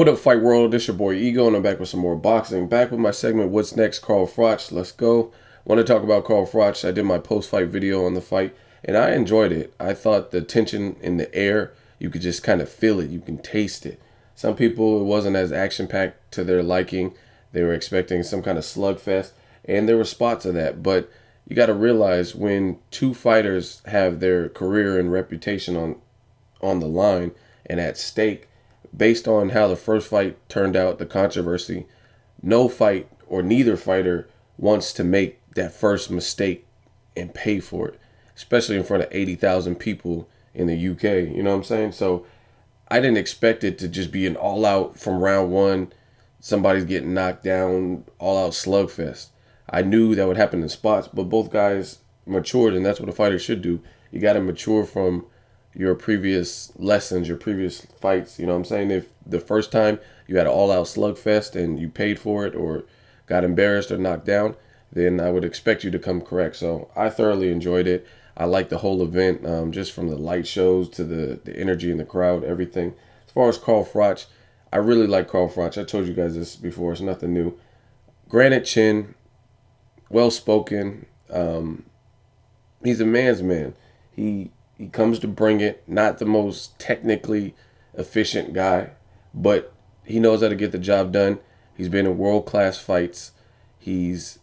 What up, Fight World? This your boy Ego, and I'm back with some more boxing. Back with my segment, What's Next, Carl Froch. Let's go. Want to talk about Carl Froch. I did my post-fight video on the fight, and I enjoyed it. I thought the tension in the air, you could just kind of feel it. You can taste it. Some people, it wasn't as action-packed to their liking. They were expecting some kind of slugfest, and there were spots of that. But you got to realize when two fighters have their career and reputation on the line and at stake, based on how the first fight turned out, the controversy, no fight or neither fighter wants to make that first mistake and pay for it, especially in front of 80,000 people in the UK. You know what I'm saying? So I didn't expect it to just be an all-out from round one, somebody's getting knocked down, all-out slugfest. I knew that would happen in spots, but both guys matured, and that's what a fighter should do. You got to mature from your previous lessons, your previous fights. You know what I'm saying? If the first time you had an all-out slugfest and you paid for it or got embarrassed or knocked down, then I would expect you to come correct. So I thoroughly enjoyed it. I liked the whole event, just from the light shows to the energy in the crowd, everything. As far as Carl Froch, I really like Carl Froch. I told you guys this before. It's nothing new. Granite chin, well-spoken. He's a man's man. He comes to bring it. Not the most technically efficient guy, but he knows how to get the job done. He's been in world-class fights. He's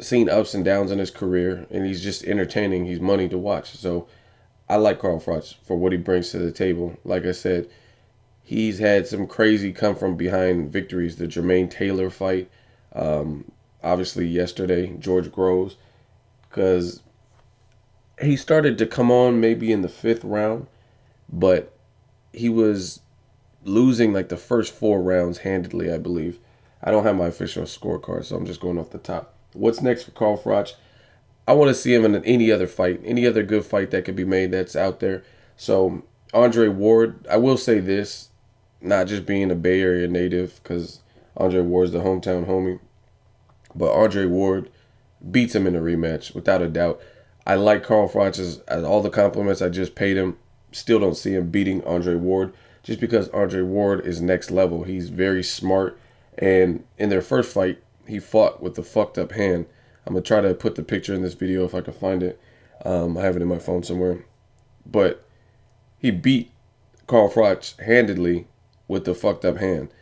seen ups and downs in his career, and he's just entertaining. He's money to watch. So I like Carl Froch for what he brings to the table. Like I said, he's had some crazy come-from-behind victories. The Jermaine Taylor fight, obviously yesterday, George Groves, because he started to come on maybe in the 5th round, but he was losing like the first 4 rounds handedly, I believe. I don't have my official scorecard, so I'm just going off the top. What's next for Carl Froch? I want to see him in any other fight, any other good fight that could be made that's out there. So Andre Ward, I will say this, not just being a Bay Area native, because Andre Ward's the hometown homie, but Andre Ward beats him in a rematch, without a doubt. I like Carl Froch as all the compliments I just paid him. Still don't see him beating Andre Ward, just because Andre Ward is next level. He's very smart, and in their first fight, he fought with the fucked up hand. I'm going to try to put the picture in this video if I can find it. I have it in my phone somewhere. But he beat Carl Froch handedly with the fucked up hand,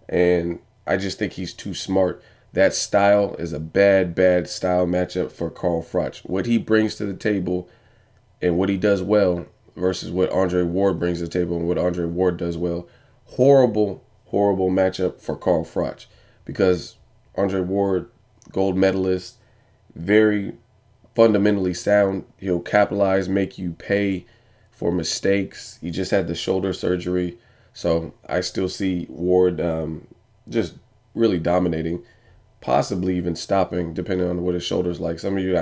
and I just think he's too smart. That style is a bad style matchup for Carl Froch. What he brings to the table and what he does well versus what Andre Ward brings to the table and what Andre Ward does well. Horrible matchup for Carl Froch, because Andre Ward, gold medalist, very fundamentally sound. He'll capitalize, make you pay for mistakes. He just had the shoulder surgery. So I still see Ward just really dominating, possibly even stopping, depending on what his shoulder's like. Some of you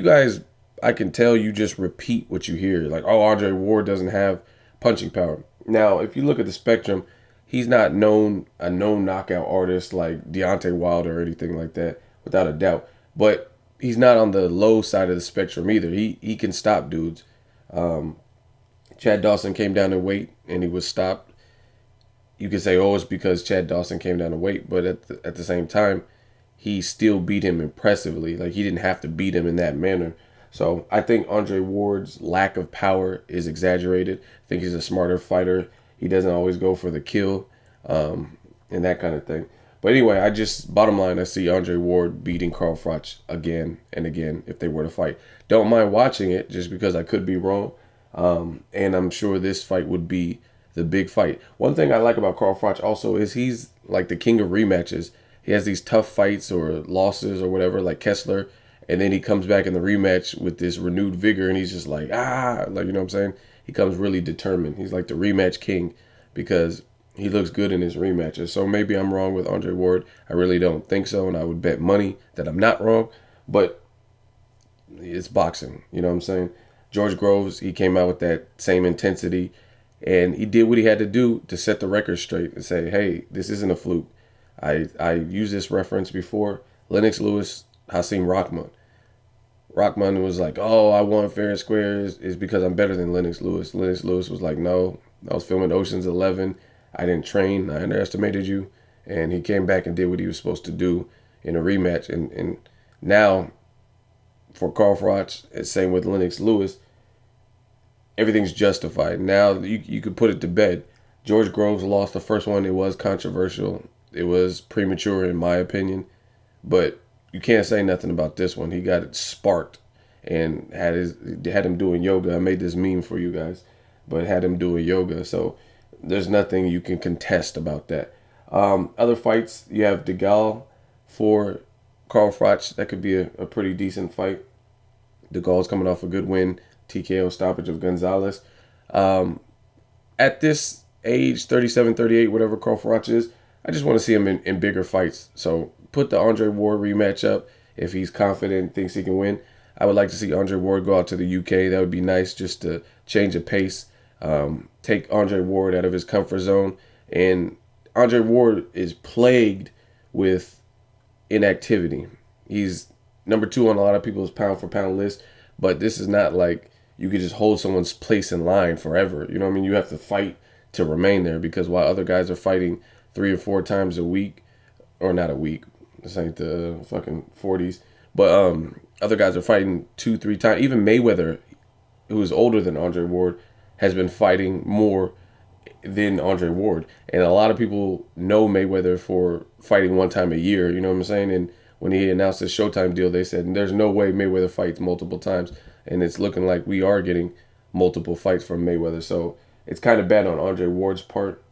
guys, I can tell you just repeat what you hear. Like, oh, Andre Ward doesn't have punching power. Now, if you look at the spectrum, he's not a known knockout artist like Deontay Wilder or anything like that, without a doubt. But he's not on the low side of the spectrum either. He can stop dudes. Chad Dawson came down in weight and he was stopped. You could say, oh, it's because Chad Dawson came down in weight, but at the same time, he still beat him impressively. Like, he didn't have to beat him in that manner. So I think Andre Ward's lack of power is exaggerated. I think he's a smarter fighter. He doesn't always go for the kill, and that kind of thing. But anyway, bottom line, I see Andre Ward beating Carl Froch again and again if they were to fight. Don't mind watching it just because I could be wrong. And I'm sure this fight would be the big fight. One thing I like about Carl Froch also is he's like the king of rematches. He has these tough fights or losses or whatever, like Kessler, and then he comes back in the rematch with this renewed vigor, and he's just like, you know what I'm saying? He comes really determined. He's like the rematch king because he looks good in his rematches. So maybe I'm wrong with Andre Ward. I really don't think so, and I would bet money that I'm not wrong, but it's boxing, you know what I'm saying? George Groves, he came out with that same intensity, and he did what he had to do to set the record straight and say, hey, this isn't a fluke. I used this reference before. Lennox Lewis, Hasim Rahman. Rahman was like, oh, I won fair and square is because I'm better than Lennox Lewis. Lennox Lewis was like, no, I was filming Ocean's 11. I didn't train. I underestimated you. And he came back and did what he was supposed to do in a rematch. And now for Carl Froch, it's same with Lennox Lewis, everything's justified. Now you could put it to bed. George Groves lost the first one. It was controversial. It was premature in my opinion. But you can't say nothing about this one. He got it sparked and had him doing yoga. I made this meme for you guys, but had him doing yoga. So there's nothing you can contest about that. Other fights, you have DeGal for Carl Froch. That could be a pretty decent fight. DeGal's coming off a good win, TKO stoppage of Gonzalez. At this age, 37, 38, whatever Carl Froch is, I just want to see him in bigger fights. So put the Andre Ward rematch up if he's confident, thinks he can win. I would like to see Andre Ward go out to the UK. That would be nice just to change the pace, take Andre Ward out of his comfort zone. And Andre Ward is plagued with inactivity. He's number 2 on a lot of people's pound-for-pound list, but this is not like you could just hold someone's place in line forever. You know what I mean? You have to fight to remain there, because while other guys are fighting 3 or 4 times a week, or not a week, this ain't the fucking 40s, but other guys are fighting 2, 3 times. Even Mayweather, who is older than Andre Ward, has been fighting more than Andre Ward. And a lot of people know Mayweather for fighting 1 time a year, you know what I'm saying? And when he announced his Showtime deal, they said there's no way Mayweather fights multiple times. And it's looking like we are getting multiple fights from Mayweather. So it's kind of bad on Andre Ward's part.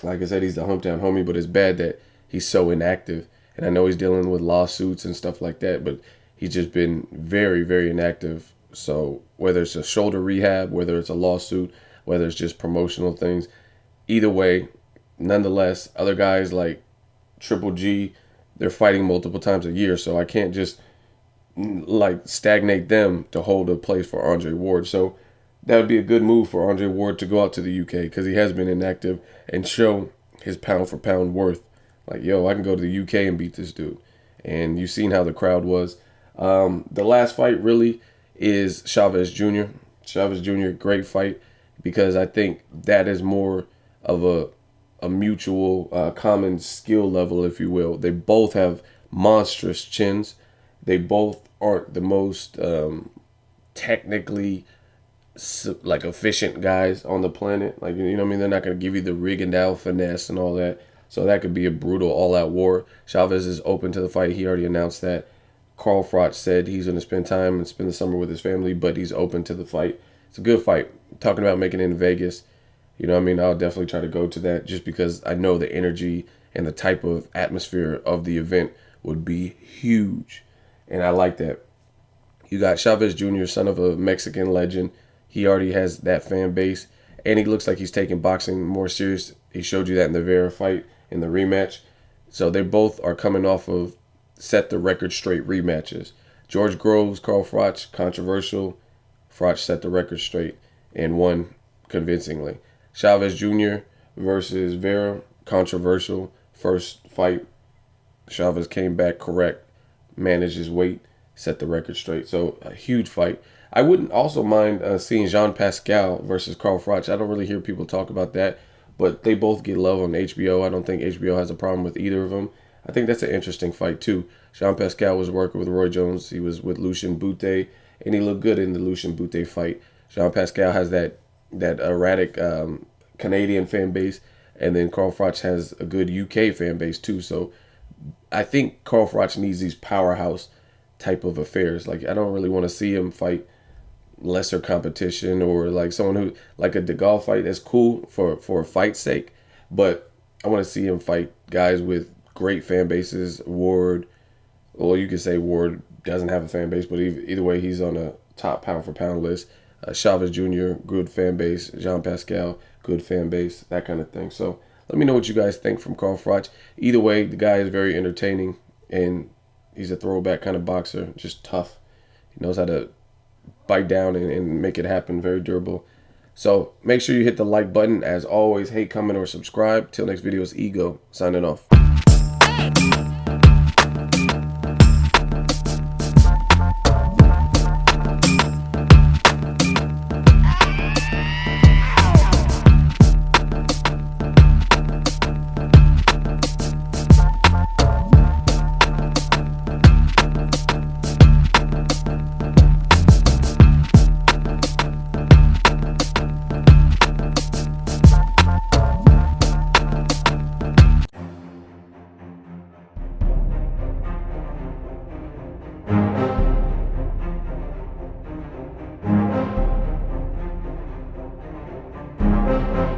Like I said, he's the hometown homie, but it's bad that he's so inactive. And I know he's dealing with lawsuits and stuff like that, but he's just been very, very inactive. So whether it's a shoulder rehab, whether it's a lawsuit, whether it's just promotional things, either way, nonetheless, other guys like Triple G, they're fighting multiple times a year. So I can't just like stagnate them to hold a place for Andre Ward. So that would be a good move for Andre Ward to go out to the UK, because he has been inactive, and show his pound for pound worth. Like, yo, I can go to the UK and beat this dude. And you've seen how the crowd was. The last fight really is Chavez Jr. Chavez Jr., great fight, because I think that is more of a mutual common skill level, if you will. They both have monstrous chins. They both aren't the most technically like efficient guys on the planet. Like, you know what I mean? They're not going to give you the Rigondeaux finesse and all that. So that could be a brutal all-out war. Chavez is open to the fight. He already announced that. Carl Froch said he's going to spend time and spend the summer with his family, but he's open to the fight. It's a good fight. Talking about making it in Vegas, you know what I mean? I'll definitely try to go to that, just because I know the energy and the type of atmosphere of the event would be huge. And I like that. You got Chavez Jr., son of a Mexican legend. He already has that fan base, and he looks like he's taking boxing more serious. He showed you that in the Vera fight, in the rematch. So they both are coming off of set the record straight rematches. George Groves, Carl Froch, controversial. Froch set the record straight and won convincingly. Chavez Jr. versus Vera, controversial. First fight, Chavez came back correct, managed his weight, set the record straight. So a huge fight. I wouldn't also mind seeing Jean Pascal versus Carl Froch. I don't really hear people talk about that, but they both get love on HBO. I don't think HBO has a problem with either of them. I think that's an interesting fight too. Jean Pascal was working with Roy Jones. He was with Lucien Boutte, and he looked good in the Lucien Boutte fight. Jean Pascal has that erratic Canadian fan base, and then Carl Froch has a good UK fan base too. So I think Carl Froch needs these powerhouse type of affairs. Like, I don't really want to see him fight lesser competition, or like someone who, like a DeGal fight. That's cool for a fight's sake, but I want to see him fight guys with great fan bases. Ward, well, you could say Ward doesn't have a fan base, but either way, he's on a top pound for pound list. Chavez Jr., good fan base. Jean Pascal, good fan base, that kind of thing. So let me know what you guys think from Carl Froch. Either way, the guy is very entertaining, and he's a throwback kind of boxer, just tough. He knows how to bite down and make it happen, very durable. So make sure you hit the like button. As always, hate, comment, or subscribe. Till next video, it's Ego, signing off.